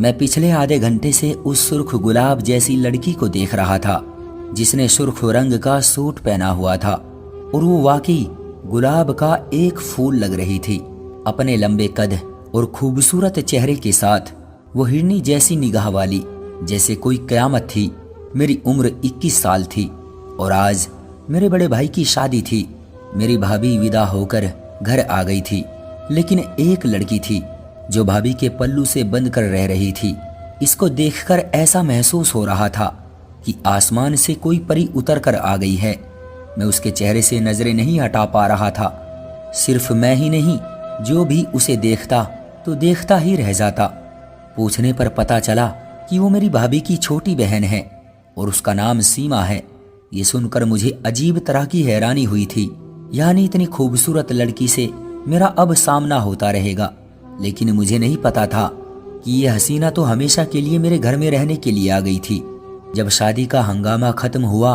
मैं पिछले आधे घंटे से उस सुर्ख गुलाब जैसी लड़की को देख रहा था जिसने सुर्ख रंग का सूट पहना हुआ था और वो वाकई गुलाब का एक फूल लग रही थी। अपने लंबे कद और खूबसूरत चेहरे के साथ वो हिरनी जैसी निगाह वाली, जैसे कोई कयामत थी। मेरी उम्र 21 साल थी और आज मेरे बड़े भाई की शादी थी। मेरी भाभी विदा होकर घर आ गई थी, लेकिन एक लड़की थी जो भाभी के पल्लू से बंद कर रह रही थी। इसको देखकर ऐसा महसूस हो रहा था कि आसमान से कोई परी उतर कर आ गई है। मैं उसके चेहरे से नजरें नहीं हटा पा रहा था। सिर्फ मैं ही नहीं, जो भी उसे देखता तो देखता ही रह जाता। पूछने पर पता चला कि वो मेरी भाभी की छोटी बहन है और उसका नाम सीमा है। ये सुनकर मुझे अजीब तरह की हैरानी हुई थी, यानी इतनी खूबसूरत लड़की से मेरा अब सामना होता रहेगा। लेकिन मुझे नहीं पता था कि ये हसीना तो हमेशा के लिए मेरे घर में रहने के लिए आ गई थी। जब शादी का हंगामा खत्म हुआ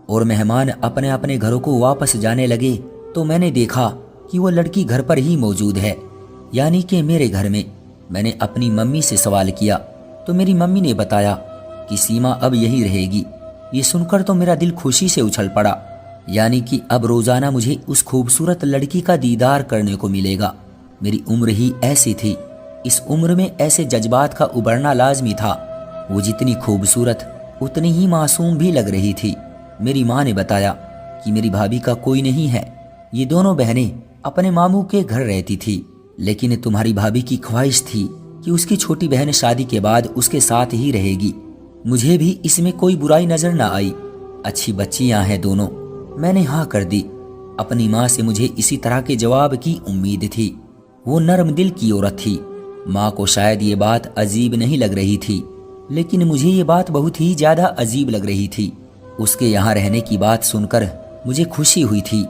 और मेहमान अपने अपने घरों को वापस जाने लगे तो मैंने देखा कि वो लड़की घर पर ही मौजूद है, यानी कि मेरे घर में। मैंने अपनी मम्मी से सवाल किया तो मेरी मम्मी ने बताया कि सीमा अब यही रहेगी। ये सुनकर तो मेरा दिल खुशी से उछल पड़ा, यानी कि अब रोजाना मुझे उस खूबसूरत लड़की का दीदार करने को मिलेगा। मेरी उम्र ही ऐसी थी, इस उम्र में ऐसे जज्बात का उभरना लाजमी था। वो जितनी खूबसूरत उतनी ही मासूम भी लग रही थी। मेरी माँ ने बताया कि मेरी भाभी का कोई नहीं है, ये दोनों बहनें अपने मामू के घर रहती थी। लेकिन तुम्हारी भाभी की ख्वाहिश थी कि उसकी छोटी बहन शादी के बाद उसके साथ ही रहेगी। मुझे भी इसमें कोई बुराई नजर न आई। अच्छी बच्चियां हैं दोनों। मैंने हाँ कर दी। अपनी माँ से मुझे इसी तरह के जवाब की उम्मीद थी। वो नरम दिल की औरत थी। माँ को शायद ये बात अजीब नहीं लग रही थी, लेकिन मुझे ये बात बहुत ही ज्यादा अजीब लग रही थी। उसके यहाँ रहने की बात सुनकर मुझे खुशी हुई थी,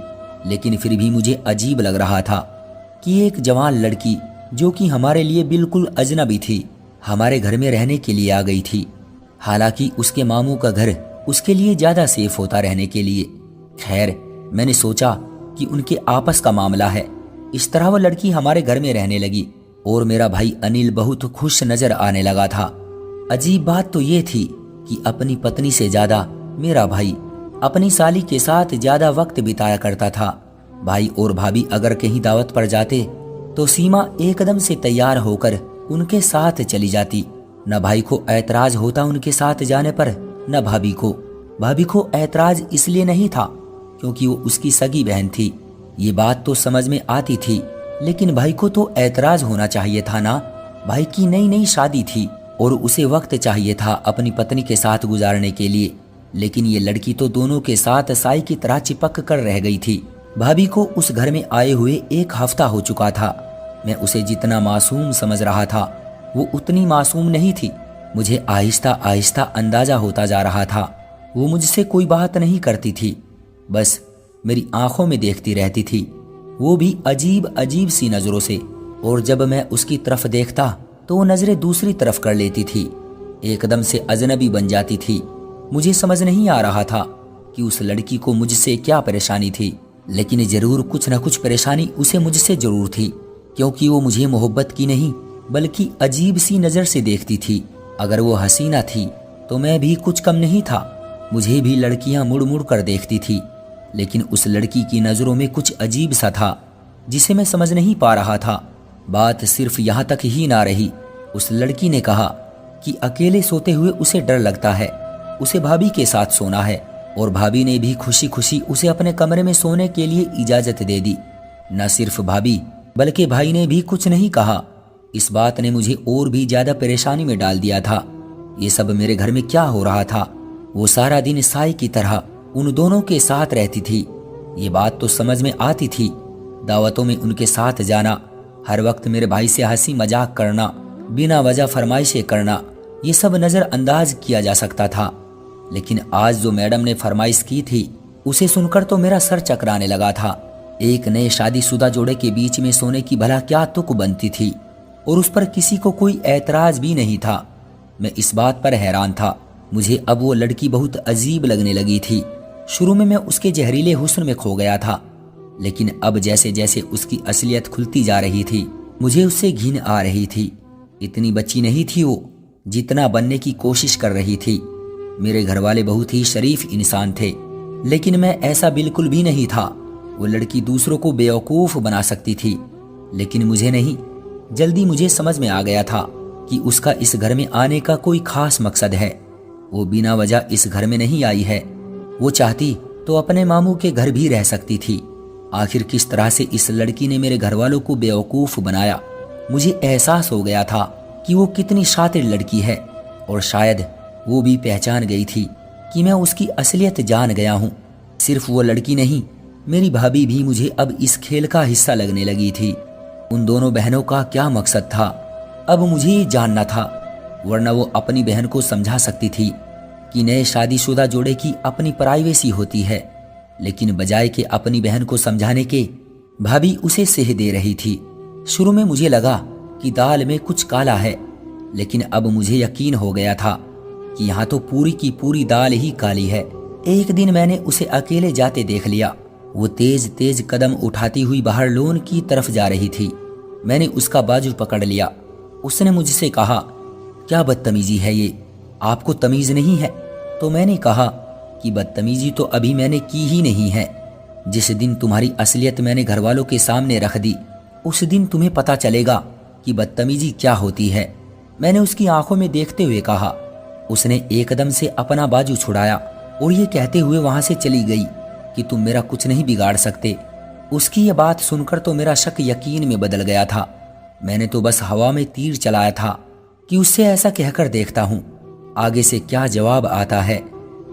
लेकिन फिर भी मुझे अजीब लग रहा था कि एक जवान लड़की जो कि हमारे लिए बिल्कुल अजनबी थी, हमारे घर में रहने के लिए आ गई थी। हालांकि उसके मामू का घर उसके लिए ज्यादा सेफ होता रहने के लिए। खैर, मैंने सोचा कि उनके आपस का मामला है। इस तरह वो लड़की हमारे घर में रहने लगी और मेरा भाई अनिल बहुत खुश नजर आने लगा था। अजीब बात तो ये थी कि अपनी पत्नी से ज्यादा मेरा भाई अपनी साली के साथ ज्यादा वक्त बिताया करता था। भाई और भाभी अगर कहीं दावत पर जाते तो सीमा एकदम से तैयार होकर उनके साथ चली जाती। न भाई को ऐतराज होता उनके साथ जाने पर, न भाभी को। भाभी को ऐतराज इसलिए नहीं था क्योंकि वो उसकी सगी बहन थी। ये बात तो समझ में आती थी, लेकिन भाई को तो ऐतराज होना चाहिए था ना। भाई की नई नई शादी थी और उसे वक्त चाहिए था अपनी पत्नी के साथ गुजारने के लिए। लेकिन ये लड़की तो दोनों के साथ साई की तरह चिपक कर रह गई थी। भाभी को उस घर में आए हुए 1 हफ्ता हो चुका था। मैं उसे जितना मासूम समझ रहा था वो उतनी मासूम नहीं थी। मुझे आहिस्ता आहिस्ता अंदाजा होता जा रहा था। वो मुझसे कोई बात नहीं करती थी, बस मेरी आंखों में देखती रहती थी, वो भी अजीब अजीब सी नजरों से। और जब मैं उसकी तरफ देखता तो वो नजरें दूसरी तरफ कर लेती थी, एकदम से अजनबी बन जाती थी। मुझे समझ नहीं आ रहा था कि उस लड़की को मुझसे क्या परेशानी थी, लेकिन जरूर कुछ न कुछ परेशानी उसे मुझसे जरूर थी, क्योंकि वो मुझे मोहब्बत की नहीं बल्कि अजीब सी नजर से देखती थी। अगर वो हसीना थी तो मैं भी कुछ कम नहीं था। मुझे भी लड़कियां मुड़ मुड़ कर देखती थी, लेकिन उस लड़की की नजरों में कुछ अजीब सा था जिसे मैं समझ नहीं पा रहा था। बात सिर्फ यहाँ तक ही ना रही। उस लड़की ने कहा कि अकेले सोते हुए उसे डर लगता है, उसे भाभी के साथ सोना है, और भाभी ने भी खुशी खुशी उसे अपने कमरे में सोने के लिए इजाजत दे दी। न सिर्फ भाभी बल्कि भाई ने भी कुछ नहीं कहा। इस बात ने मुझे और भी ज्यादा परेशानी में डाल दिया था। ये सब मेरे घर में क्या हो रहा था? वो सारा दिन साई की तरह उन दोनों के साथ रहती थी। ये बात तो समझ में आती थी। दावतों में उनके साथ जाना, हर वक्त मेरे भाई से हंसी मजाक करना, बिना वजह फरमाइशें करना, ये सब नजरअंदाज किया जा सकता था। लेकिन आज जो मैडम ने फरमाइश की थी उसे सुनकर तो मेरा सर चकराने लगा था। एक नए शादीशुदा जोड़े के बीच में सोने की भला क्या तुक बनती थी, और उस पर किसी को कोई ऐतराज भी नहीं था। मैं इस बात पर हैरान था। मुझे अब वो लड़की बहुत अजीब लगने लगी थी। शुरू में मैं उसके जहरीले हुस्न में खो गया था, लेकिन अब जैसे जैसे उसकी असलियत खुलती जा रही थी मुझे उससे घिन आ रही थी। इतनी बच्ची नहीं थी वो, जितना बनने की कोशिश कर रही थी। मेरे घर वाले बहुत ही शरीफ इंसान थे, लेकिन मैं ऐसा बिल्कुल भी नहीं था। वो लड़की दूसरों को बेवकूफ़ बना सकती थी, लेकिन मुझे नहीं। जल्दी मुझे समझ में आ गया था कि उसका इस घर में आने का कोई खास मकसद है। वो बिना वजह इस घर में नहीं आई है। वो चाहती तो अपने मामू के घर भी रह सकती थी। आखिर किस तरह से इस लड़की ने मेरे घर वालों को बेवकूफ़ बनाया। मुझे एहसास हो गया था कि वो कितनी शातिर लड़की है, और शायद वो भी पहचान गई थी कि मैं उसकी असलियत जान गया हूँ। सिर्फ वो लड़की नहीं, मेरी भाभी भी मुझे अब इस खेल का हिस्सा लगने लगी थी। उन दोनों बहनों का क्या मकसद था, अब मुझे ये जानना था। वरना वो अपनी बहन को समझा सकती थी कि नए शादीशुदा जोड़े की अपनी प्राइवेसी होती है, लेकिन बजाय के अपनी बहन को समझाने के, भाभी उसे सेह दे रही थी। शुरू में मुझे लगा कि दाल में कुछ काला है, लेकिन अब मुझे यकीन हो गया था कि यहाँ तो पूरी की पूरी दाल ही काली है। एक दिन मैंने उसे अकेले जाते देख लिया। वो तेज तेज कदम उठाती हुई बाहर लॉन की तरफ जा रही थी। मैंने उसका बाजू पकड़ लिया। उसने मुझसे कहा, क्या बदतमीजी है ये, आपको तमीज नहीं है? तो मैंने कहा कि बदतमीजी तो अभी मैंने की ही नहीं है। जिस दिन तुम्हारी असलियत मैंने घर वालों के सामने रख दी, उस दिन तुम्हें पता चलेगा कि बदतमीजी क्या होती है। मैंने उसकी आंखों में देखते हुए कहा। उसने एकदम से अपना बाजू छुड़ाया और ये कहते हुए वहां से चली गई कि तुम मेरा कुछ नहीं बिगाड़ सकते। उसकी ये बात सुनकर तो मेरा शक यकीन में बदल गया था। मैंने तो बस हवा में तीर चलाया था कि उससे ऐसा कहकर देखता हूँ आगे से क्या जवाब आता है।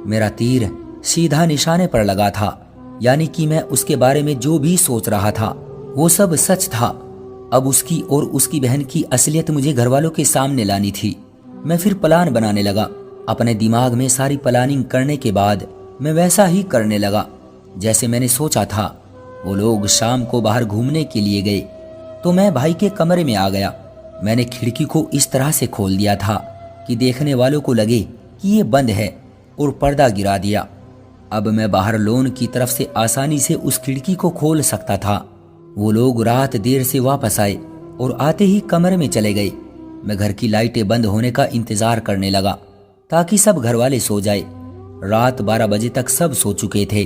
मेरा तीर सीधा निशाने पर लगा था, यानी कि मैं उसके बारे में जो भी सोच रहा था वो सब सच था। अब उसकी और उसकी बहन की असलियत मुझे घर वालों के सामने लानी थी। मैं फिर प्लान बनाने लगा। अपने दिमाग में सारी प्लानिंग करने के बाद मैं वैसा ही करने लगा जैसे मैंने सोचा था। वो लोग शाम को बाहर घूमने के लिए गए तो मैं भाई के कमरे में आ गया। मैंने खिड़की को इस तरह से खोल दिया था कि देखने वालों को लगे कि ये बंद है, और पर्दा गिरा दिया। अब मैं बाहर लॉन की तरफ से आसानी से उस खिड़की को खोल सकता था। वो लोग रात देर से वापस आए और आते ही कमरे में चले गए। मैं घर की लाइटें बंद होने का इंतजार करने लगा ताकि सब घर वाले सो जाए। रात 12 बजे तक सब सो चुके थे।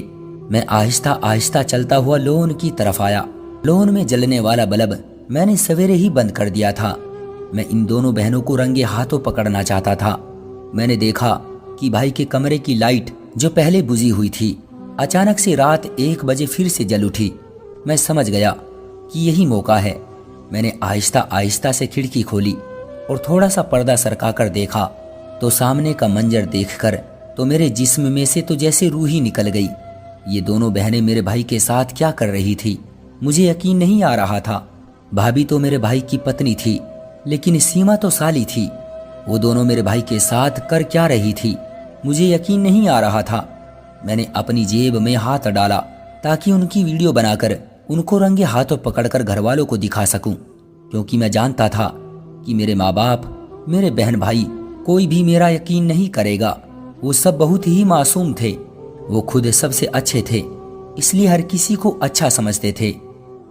मैं आहिस्ता आहिस्ता चलता हुआ लॉन की तरफ आया। लॉन में जलने वाला बल्ब मैंने सवेरे ही बंद कर दिया था। मैं इन दोनों बहनों को रंगे हाथों पकड़ना चाहता था। मैंने देखा कि भाई के कमरे की लाइट जो पहले बुझी हुई थी अचानक से रात 1 बजे फिर से जल उठी। मैं समझ गया कि यही मौका है। मैंने आहिस्ता आहिस्ता से खिड़की खोली और थोड़ा सा पर्दा सरकाकर देखा तो सामने का मंजर देखकर तो मेरे जिस्म में से तो जैसे रूह ही निकल गई। ये दोनों बहनें मेरे भाई के साथ क्या कर रही थी, मुझे यकीन नहीं आ रहा था। भाभी तो मेरे भाई की पत्नी थी, लेकिन सीमा तो साली थी। वो दोनों मेरे भाई के साथ कर क्या रही थी, मुझे यकीन नहीं आ रहा था। मैंने अपनी जेब में हाथ डाला ताकि उनकी वीडियो बनाकर उनको रंगे हाथों पकड़कर घर वालों को दिखा सकूं, क्योंकि मैं जानता था कि मेरे माँ बाप, मेरे बहन भाई, कोई भी मेरा यकीन नहीं करेगा। वो सब बहुत ही मासूम थे। वो खुद सबसे अच्छे थे, इसलिए हर किसी को अच्छा समझते थे।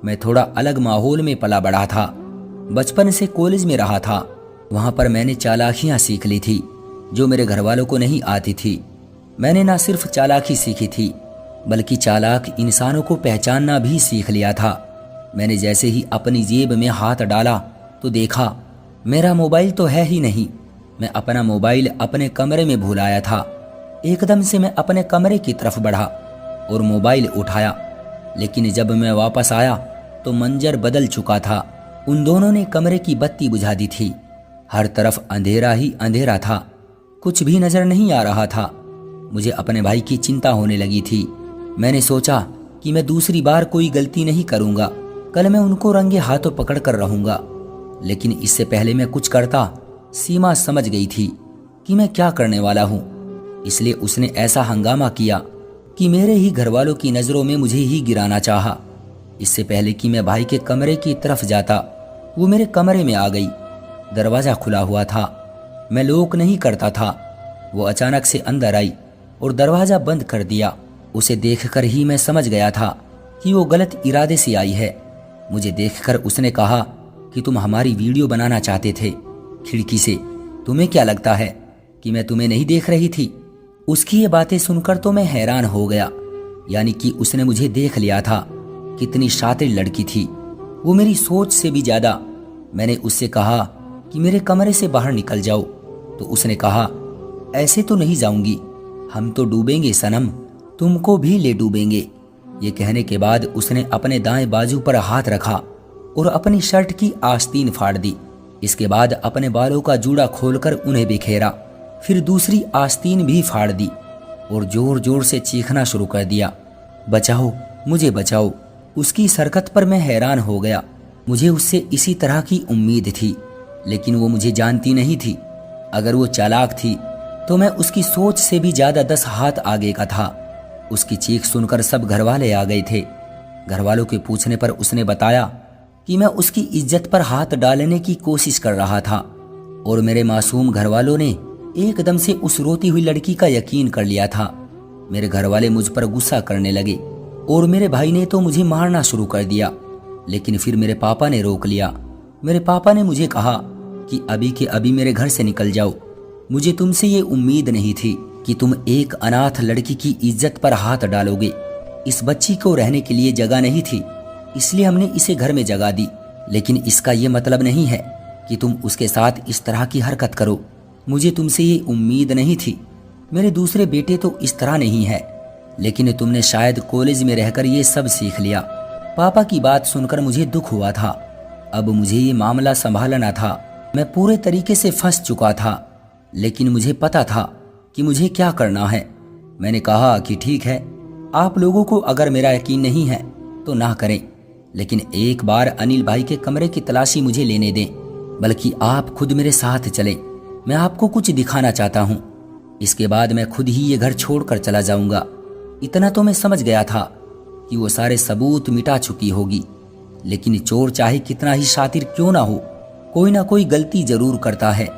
मैं थोड़ा अलग माहौल में पला बढ़ा था। बचपन से कॉलेज में रहा था। वहां पर मैंने चालाकियां सीख ली थी जो मेरे घर वालों को नहीं आती थी। मैंने ना सिर्फ चालाकी सीखी थी, बल्कि चालाक इंसानों को पहचानना भी सीख लिया था। मैंने जैसे ही अपनी जेब में हाथ डाला तो देखा मेरा मोबाइल तो है ही नहीं। मैं अपना मोबाइल अपने कमरे में भूल आया था। एकदम से मैं अपने कमरे की तरफ बढ़ा और मोबाइल उठाया, लेकिन जब मैं वापस आया तो मंजर बदल चुका था। उन दोनों ने कमरे की बत्ती बुझा दी थी। हर तरफ अंधेरा ही अंधेरा था, कुछ भी नजर नहीं आ रहा था। मुझे अपने भाई की चिंता होने लगी थी। मैंने सोचा कि मैं दूसरी बार कोई गलती नहीं करूंगा। कल मैं उनको रंगे हाथों पकड़ कर रहूंगा। लेकिन इससे पहले मैं कुछ करता, सीमा समझ गई थी कि मैं क्या करने वाला हूँ। इसलिए उसने ऐसा हंगामा किया कि मेरे ही घर वालों की नज़रों में मुझे ही गिराना चाहा। इससे पहले कि मैं भाई के कमरे की तरफ जाता, वो मेरे कमरे में आ गई। दरवाज़ा खुला हुआ था, मैं लॉक नहीं करता था। वो अचानक से अंदर आई और दरवाज़ा बंद कर दिया। उसे देखकर ही मैं समझ गया था कि वो गलत इरादे से आई है। मुझे देखकर उसने कहा कि तुम हमारी वीडियो बनाना चाहते थे खिड़की से, तुम्हें क्या लगता है कि मैं तुम्हें नहीं देख रही थी? उसकी ये बातें सुनकर तो मैं हैरान हो गया। यानी कि उसने मुझे देख लिया था। कितनी शातिर लड़की थी वो, मेरी सोच से भी ज्यादा। मैंने उससे कहा कि मेरे कमरे से बाहर निकल जाओ, तो उसने कहा ऐसे तो नहीं जाऊंगी, हम तो डूबेंगे सनम, तुमको भी ले डूबेंगे। ये कहने के बाद उसने अपने दाएं बाजू पर हाथ रखा और अपनी शर्ट की आस्तीन फाड़ दी। इसके बाद अपने बालों का जूड़ा खोलकर उन्हें बिखेरा, फिर दूसरी आस्तीन भी फाड़ दी और जोर जोर से चीखना शुरू कर दिया, बचाओ मुझे बचाओ। उसकी इस हरकत पर मैं हैरान हो गया। मुझे उससे इसी तरह की उम्मीद थी, लेकिन वो मुझे जानती नहीं थी। अगर वो चालाक थी तो मैं उसकी सोच से भी ज्यादा 10 हाथ आगे का था। उसकी चीख सुनकर सब घरवाले आ गए थे। घरवालों के पूछने पर उसने बताया कि मैं उसकी इज्जत पर हाथ डालने की कोशिश कर रहा था और मेरे मासूम घरवालों ने एकदम से उस रोती हुई लड़की का यकीन कर लिया था। मेरे घरवाले मुझ पर गुस्सा करने लगे और मेरे भाई ने तो मुझे मारना शुरू कर दिया, लेकिन फिर मेरे पापा ने रोक लिया। मेरे पापा ने मुझे कहा कि अभी के अभी मेरे घर से निकल जाओ। मुझे तुमसे ये उम्मीद नहीं थी कि तुम एक अनाथ लड़की की इज्जत पर हाथ डालोगे। इस बच्ची को रहने के लिए जगह नहीं थी, इसलिए हमने इसे घर में जगह दी, लेकिन इसका ये मतलब नहीं है कि तुम उसके साथ इस तरह की हरकत करो। मुझे तुमसे ये उम्मीद नहीं थी। मेरे दूसरे बेटे तो इस तरह नहीं है, लेकिन तुमने शायद कॉलेज में रहकर ये सब सीख लिया। पापा की बात सुनकर मुझे दुख हुआ था। अब मुझे ये मामला संभालना था। मैं पूरे तरीके से फंस चुका था, लेकिन मुझे पता था कि मुझे क्या करना है। मैंने कहा कि ठीक है, आप लोगों को अगर मेरा यकीन नहीं है तो ना करें, लेकिन एक बार अनिल भाई के कमरे की तलाशी मुझे लेने दें, बल्कि आप खुद मेरे साथ चलें। मैं आपको कुछ दिखाना चाहता हूँ। इसके बाद मैं खुद ही ये घर छोड़कर चला जाऊंगा। इतना तो मैं समझ गया था कि वो सारे सबूत मिटा चुकी होगी, लेकिन चोर चाहे कितना ही शातिर क्यों ना हो, कोई ना कोई गलती जरूर करता है।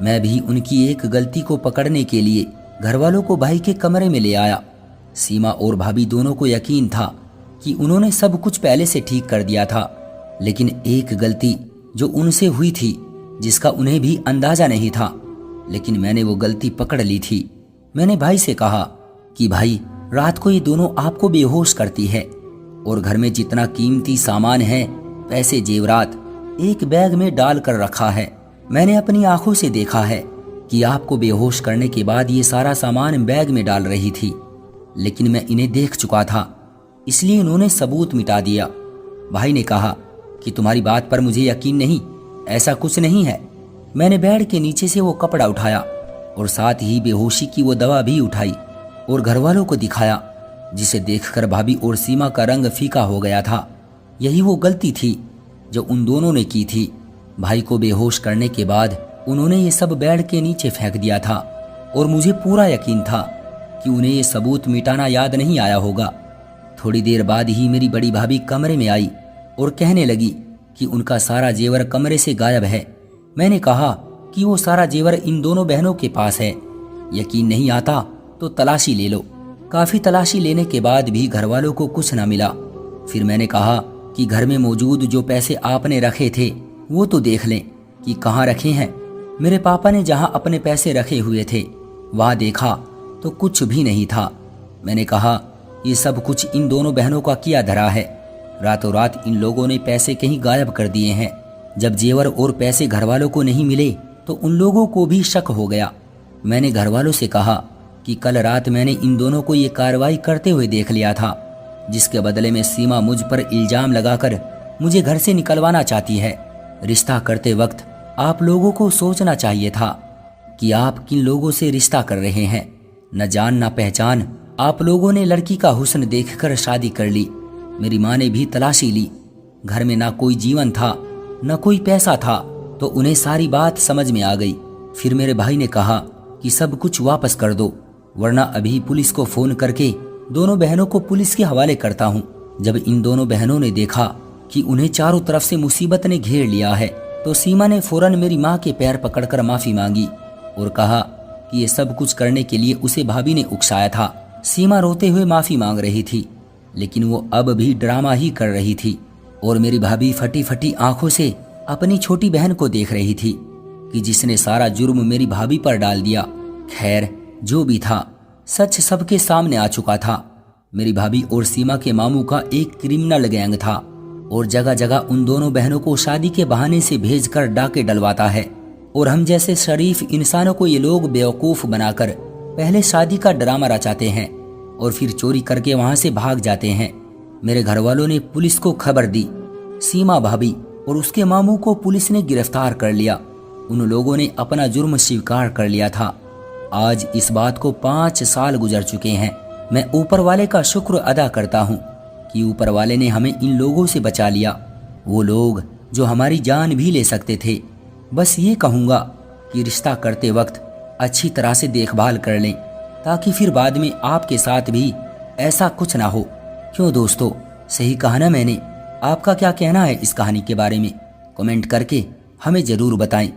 मैं भी उनकी एक गलती को पकड़ने के लिए घरवालों को भाई के कमरे में ले आया। सीमा और भाभी दोनों को यकीन था कि उन्होंने सब कुछ पहले से ठीक कर दिया था, लेकिन एक गलती जो उनसे हुई थी जिसका उन्हें भी अंदाजा नहीं था, लेकिन मैंने वो गलती पकड़ ली थी। मैंने भाई से कहा कि भाई, रात को ये दोनों आपको बेहोश करती है और घर में जितना कीमती सामान है, पैसे जेवरात, एक बैग में डाल कर रखा है। मैंने अपनी आंखों से देखा है कि आपको बेहोश करने के बाद ये सारा सामान बैग में डाल रही थी, लेकिन मैं इन्हें देख चुका था, इसलिए इन्होंने सबूत मिटा दिया। भाई ने कहा कि तुम्हारी बात पर मुझे यकीन नहीं, ऐसा कुछ नहीं है। मैंने बेड के नीचे से वो कपड़ा उठाया और साथ ही बेहोशी की वो दवा भी उठाई और घरवालों को दिखाया, जिसे देखकर भाभी और सीमा का रंग फीका हो गया था। यही वो गलती थी जो उन दोनों ने की थी। भाई को बेहोश करने के बाद उन्होंने ये सब बेड के नीचे फेंक दिया था और मुझे पूरा यकीन था कि उन्हें ये सबूत मिटाना याद नहीं आया होगा। थोड़ी देर बाद ही मेरी बड़ी भाभी कमरे में आई और कहने लगी कि उनका सारा जेवर कमरे से गायब है। मैंने कहा कि वो सारा जेवर इन दोनों बहनों के पास है। यकीन नहीं आता तो तलाशी ले लो। काफी तलाशी लेने के बाद भी घरवालों को कुछ न मिला। फिर मैंने कहा कि घर में मौजूद जो पैसे आपने रखे थे वो तो देख लें कि कहाँ रखे हैं। मेरे पापा ने जहाँ अपने पैसे रखे हुए थे वहाँ देखा तो कुछ भी नहीं था। मैंने कहा ये सब कुछ इन दोनों बहनों का किया धरा है। रातों रात इन लोगों ने पैसे कहीं गायब कर दिए हैं। जब जेवर और पैसे घरवालों को नहीं मिले तो उन लोगों को भी शक हो गया। मैंने घरवालों से कहा कि कल रात मैंने इन दोनों को ये कार्रवाई करते हुए देख लिया था, जिसके बदले में सीमा मुझ पर इल्जाम लगाकर मुझे घर से निकलवाना चाहती है। रिश्ता करते वक्त आप लोगों को सोचना चाहिए था कि आप किन लोगों से रिश्ता कर रहे हैं। न जान न पहचान आप लोगों ने लड़की का हुस्न देखकर शादी कर ली। मेरी माँ ने भी तलाशी ली। घर में ना कोई जीवन था न कोई पैसा था, तो उन्हें सारी बात समझ में आ गई। फिर मेरे भाई ने कहा कि सब कुछ वापस कर दो, वरना अभी पुलिस को फोन करके दोनों बहनों को पुलिस के हवाले करता हूँ। जब इन दोनों बहनों ने देखा कि उन्हें चारों तरफ से मुसीबत ने घेर लिया है, तो सीमा ने फौरन मेरी माँ के पैर पकड़कर माफी मांगी और कहा कि ये सब कुछ करने के लिए उसे भाभी ने उकसाया था। सीमा रोते हुए माफी मांग रही थी, लेकिन वो अब भी ड्रामा ही कर रही थी और मेरी भाभी फटी फटी आंखों से अपनी छोटी बहन को देख रही थी। कि जिसने सारा जुर्म मेरी भाभी पर डाल दिया। खैर, जो भी था, सच सबके सामने आ चुका था। मेरी भाभी और सीमा के मामू का एक क्रिमिनल गैंग था और जगह जगह उन दोनों बहनों को शादी के बहाने से भेजकर डाके डलवाता है। और हम जैसे शरीफ इंसानों को ये लोग बेवकूफ़ बनाकर पहले शादी का ड्रामा रचाते हैं और फिर चोरी करके वहां से भाग जाते हैं। मेरे घर वालों ने पुलिस को खबर दी। सीमा भाभी और उसके मामू को पुलिस ने गिरफ्तार कर लिया। उन लोगों ने अपना जुर्म स्वीकार कर लिया था। आज इस बात को 5 साल गुजर चुके हैं। मैं ऊपर वाले का शुक्र अदा करता हूँ कि ऊपर वाले ने हमें इन लोगों से बचा लिया, वो लोग जो हमारी जान भी ले सकते थे। बस ये कहूँगा कि रिश्ता करते वक्त अच्छी तरह से देखभाल कर लें ताकि फिर बाद में आपके साथ भी ऐसा कुछ ना हो। क्यों दोस्तों, सही कहा ना मैंने? आपका क्या कहना है इस कहानी के बारे में? कमेंट करके हमें ज़रूर बताएं।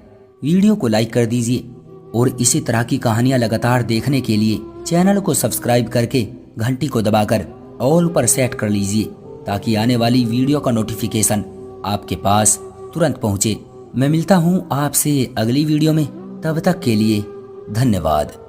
वीडियो को लाइक कर दीजिए और इसी तरह की कहानियाँ लगातार देखने के लिए चैनल को सब्सक्राइब करके घंटी को दबाकर ऑल पर सेट कर लीजिए ताकि आने वाली वीडियो का नोटिफिकेशन आपके पास तुरंत पहुँचे। मैं मिलता हूँ आपसे अगली वीडियो में, तब तक के लिए धन्यवाद।